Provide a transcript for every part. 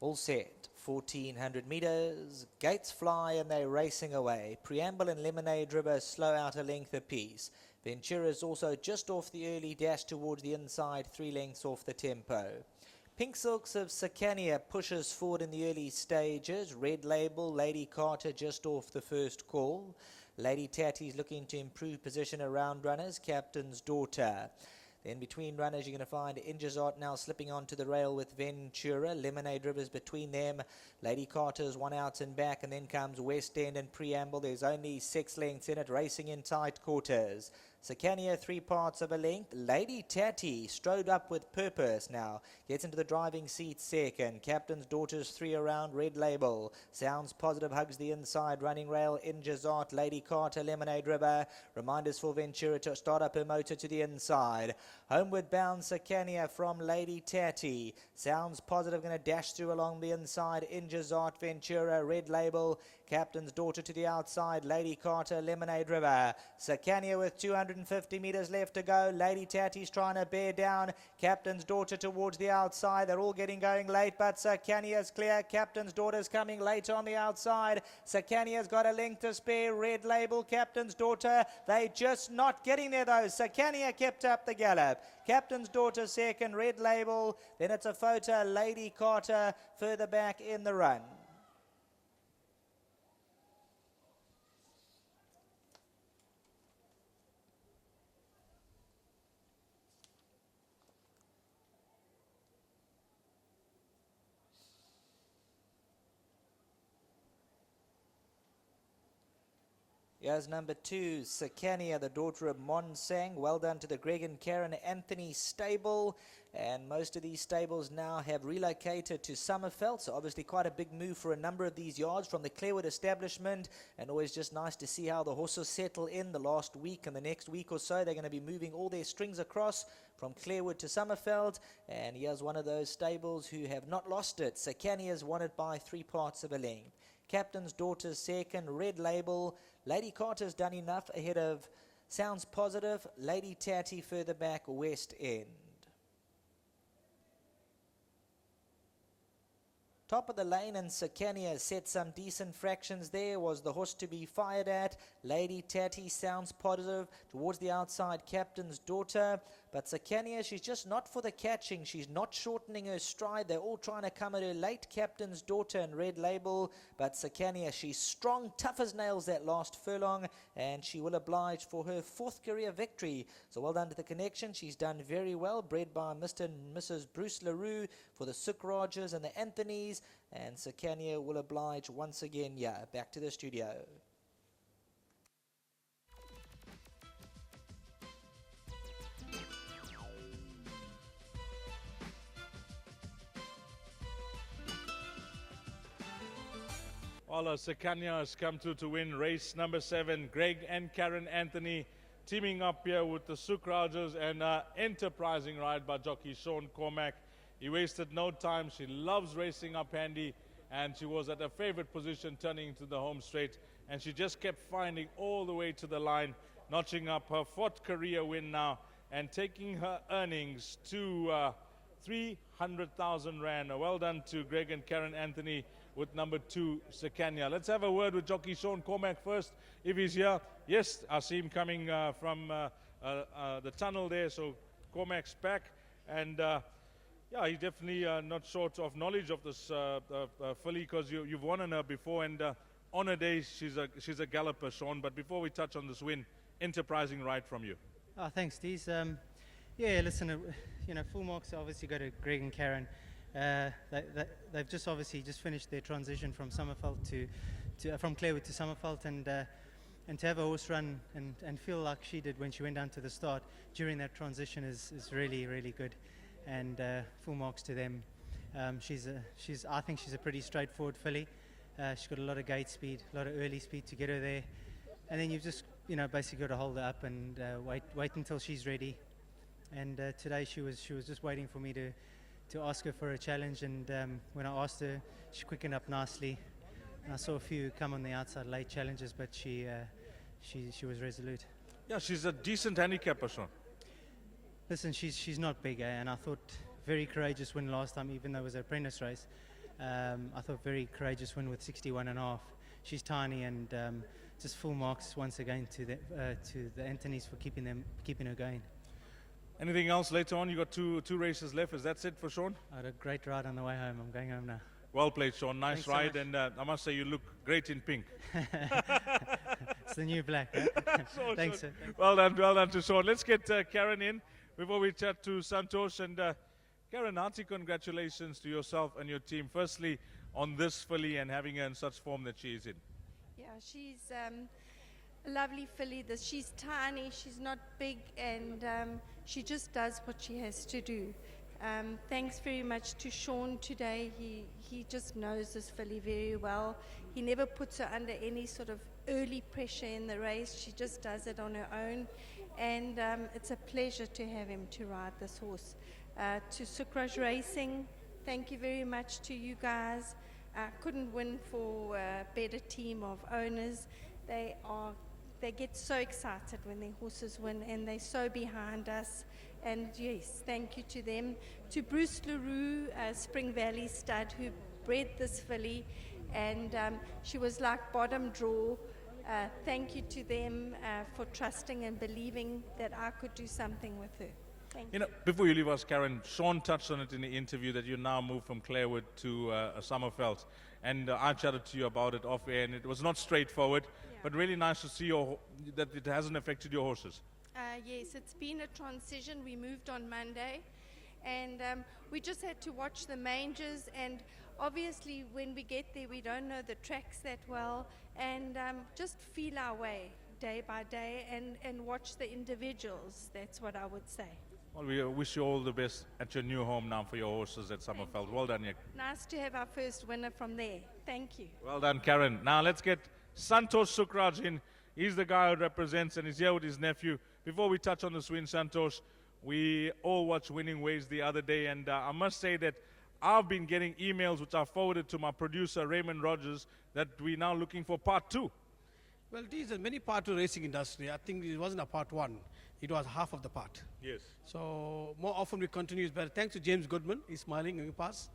All set, 1400 meters, gates fly and they're racing away. Preamble and Lemonade River slow out a length apiece. Ventura's also just off the early dash towards the inside, 3 lengths off the tempo. Pink Silks of SAKANIA pushes forward in the early stages. Red Label, Lady Carter just off the first call. Lady Tatty's looking to improve position around runners, Captain's Daughter. Then between runners, you're going to find Ingezart now slipping onto the rail with Ventura. Lemonade Rivers between them. Lady Carter's one out and back, and then comes West End and Preamble. There's only 6 lengths in it, racing in tight quarters. SAKANIA 3 parts of a length. Lady Tatty strode up with purpose now. Gets into the driving seat second. Captain's Daughter's 3 around. Red Label. Sounds Positive hugs the inside running rail. Ingezart, Lady Carter, Lemonade River. Reminders for Ventura to start up her motor to the inside. Homeward bound SAKANIA from Lady Tatty. Sounds Positive going to dash through along the inside. Ingezart, Ventura, Red Label. Captain's Daughter to the outside. Lady Carter, Lemonade River. SAKANIA with 250 meters left to go. Lady Tatty's trying to bear down. Captain's Daughter towards the outside. They're all getting going late, but SAKANIA's clear. Captain's Daughter's coming late on the outside. SAKANIA's got a length to spare. Red Label, Captain's Daughter. They just not getting there though. SAKANIA kept up the gallop. Captain's Daughter second. Red Label. Then it's a photo. Lady Carter further back in the run. Here's number 2, SAKANIA, the daughter of Monsang. Well done to the Greg and Karen Anthony stable. And most of these stables now have relocated to Summerveld. So obviously quite a big move for a number of these yards from the Clarewood establishment. And always just nice to see how the horses settle in the last week and the next week or so. They're going to be moving all their strings across from Clarewood to Summerveld. And here's one of those stables who have not lost it. SAKANIA's won it by 3 parts of a length. Captain's Daughter second. Red Label. Lady Carter's done enough ahead of Sounds Positive. Lady Tatty further back, West End. Top of the lane, and SAKANIA set some decent fractions there. Was the horse to be fired at. Lady Tatty, Sounds Positive towards the outside, Captain's Daughter. But SAKANIA, she's just not for the catching. She's not shortening her stride. They're all trying to come at her late. Captain's Daughter and Red Label. But SAKANIA, she's strong, tough as nails that last furlong. And she will oblige for her 4th career victory. So well done to the connection. She's done very well. Bred by Mr. and Mrs. Bruce LaRue for the Sukrajers and the Anthonys. And SAKANIA will oblige once again. Yeah, back to the studio. Well, SAKANIA has come through to win race number 7. Greg and Karen Anthony teaming up here with the Sukrajers, and enterprising ride by jockey Sean Cormack. He wasted no time. She loves racing up handy, and she was at a favorite position turning into the home straight, and she just kept finding all the way to the line, notching up her 4th career win now and taking her earnings to 300,000 Rand. Well done to Greg and Karen Anthony with number 2, SAKANIA. Let's have a word with jockey Sean Cormack first, if he's here. Yes, I see him coming from the tunnel there, so Cormack's back. And yeah, he's definitely not short of knowledge of this filly, because you've won on her before, and on her day she's a galloper, Sean. But before we touch on this win, enterprising ride from you. Oh, thanks, Dees. Yeah, listen, you know, full marks obviously go to Greg and Karen. They've just obviously just finished their transition from Summerveld from Clarewood to Summerveld, and to have a horse run and feel like she did when she went down to the start during that transition is really, really good. And full marks to them. I think she's a pretty straightforward filly. She's got a lot of gate speed, a lot of early speed to get her there, and then you've just basically got to hold her up and wait until she's ready. And today she was just waiting for me to ask her for a challenge, and when I asked her, she quickened up nicely. And I saw a few come on the outside late challenges, but she was resolute. Yeah, she's a decent handicapper, Sean. Listen, she's not big, and I thought very courageous win last time, even though it was an apprentice race. I thought very courageous win with 61.5. She's tiny, and just full marks once again to the Anthonys for keeping her going. Anything else later on? You got two races left. Is that it for Sean? I had a great ride on the way home. I'm going home now. Well played, Sean. Nice Thanks so ride, much. and I must say you look great in pink. It's the new black. Right? Sean, Thanks, Sean. sir. Well done to Sean. Let's get Karen in before we chat to Santosh. And Karen, hearty congratulations to yourself and your team. Firstly, on this filly and having her in such form that she is in. Yeah, she's a lovely filly. She's tiny, she's not big, and she just does what she has to do. Thanks very much to Sean today. He just knows this filly very well. He never puts her under any sort of early pressure in the race. She just does it on her own, and it's a pleasure to have him to ride this horse. To SAKANIA, thank you very much to you guys. Couldn't win for a better team of owners. They get so excited when their horses win, and they're so behind us. And yes, thank you to them. To Bruce LaRue, Spring Valley stud, who bred this filly, and she was like bottom draw. Thank you to them for trusting and believing that I could do something with her. Thank you. You know, before you leave us, Karen, Sean touched on it in the interview that you now moved from Clarewood to Summerveld. And I chatted to you about it off air, and it was not straightforward, but really nice to see that it hasn't affected your horses. Yes, it's been a transition. We moved on Monday, and we just had to watch the mangers, and obviously when we get there we don't know the tracks that well, and just feel our way day by day and watch the individuals. That's what I would say. Well, we wish you all the best at your new home now for your horses at Summerveld. Well done, Nick. Nice to have our first winner from there. Thank you. Well done, Karen. Now let's get Santosh Sukraj in. He's the guy who represents, and he's here with his nephew. Before we touch on this win, Santosh, we all watched Winning Ways the other day, and I must say that I've been getting emails which I forwarded to my producer, Raymond Rogers, that we're now looking for part 2. Well, it is a many part to racing industry. I think it wasn't a part 1. It was half of the part. Yes. So more often we continue is better. Thanks to James Goodman. He's smiling when we pass.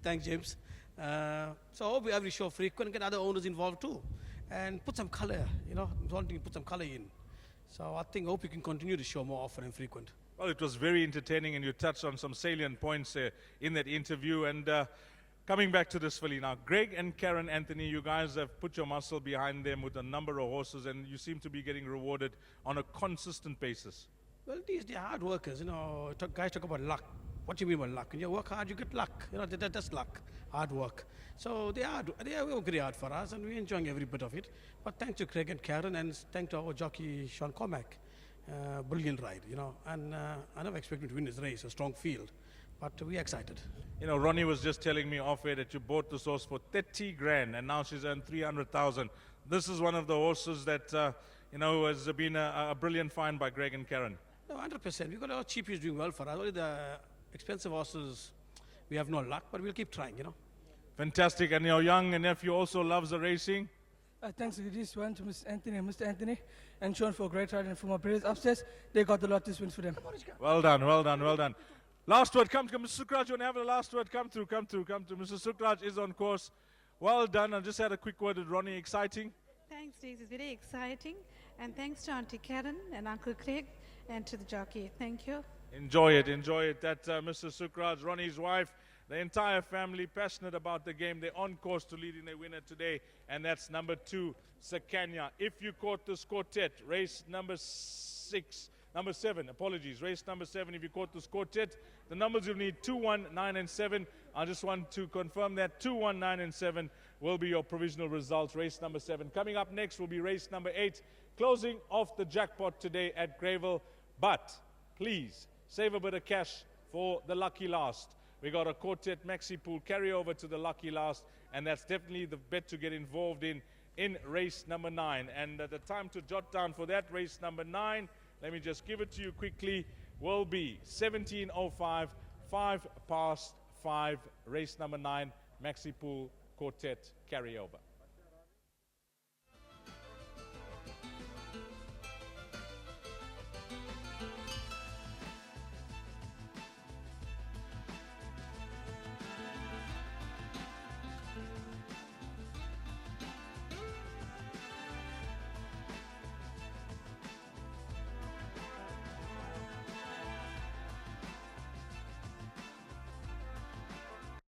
Thanks, James. So I hope every show frequent, get other owners involved too. And put some color, you know, wanting to put some color in. So I hope you can continue the show more often and frequent. Well, it was very entertaining, and you touched on some salient points in that interview. And coming back to this filly now, Greg and Karen Anthony, you guys have put your muscle behind them with a number of horses, and you seem to be getting rewarded on a consistent basis. Well, they're hard workers, you know. Guys talk about luck. What do you mean by luck? When you work hard, you get luck. You know, that's luck, hard work. So they work very hard for us, and we're enjoying every bit of it. But thanks to Craig and Karen, and thanks to our jockey, Sean Cormack. Brilliant ride, you know. And I never expected to win this race, a strong field. But we're excited. You know, Ronnie was just telling me off air that you bought this horse for 30 grand, and now she's earned 300,000. This is one of the horses that, you know, has been a brilliant find by Greg and Karen. No, 100%. We've got our cheapies doing well for us. Only the expensive horses, we have no luck, but we'll keep trying, you know. Fantastic. And your young nephew also loves the racing. Thanks to this one to Mr. Anthony and Sean for a great ride, and for my brothers upstairs, they got the lot this win for them. Well done, well done, well done. Last word, come, Mr. Sukraj, you want to have the last word? Come through. Mr. Sukraj is on course. Well done. I just had a quick word with Ronnie. Exciting? Thanks, Deez. It's very exciting. And thanks to Auntie Karen and Uncle Craig and to the jockey. Thank you. Enjoy it. That Mr. Sukraj, Ronnie's wife, the entire family passionate about the game. They're on course to leading their winner today, and that's number 2, SAKANIA. If you caught this quartet, race number 7, race number 7, if you caught this quartet, the numbers you'll need 2, 1, 9 and 7. I just want to confirm that 2, 1, 9 and 7 will be your provisional results, race number 7. Coming up next will be race number 8, closing off the jackpot today at Greyville. But please save a bit of cash for the lucky last. We got a quartet maxi pool carryover to the lucky last, and that's definitely the bet to get involved in race number 9. And the time to jot down for that race number 9, let me just give it to you quickly, will be 17:05, 5 past 5, race number 9, maxi pool quartet carryover.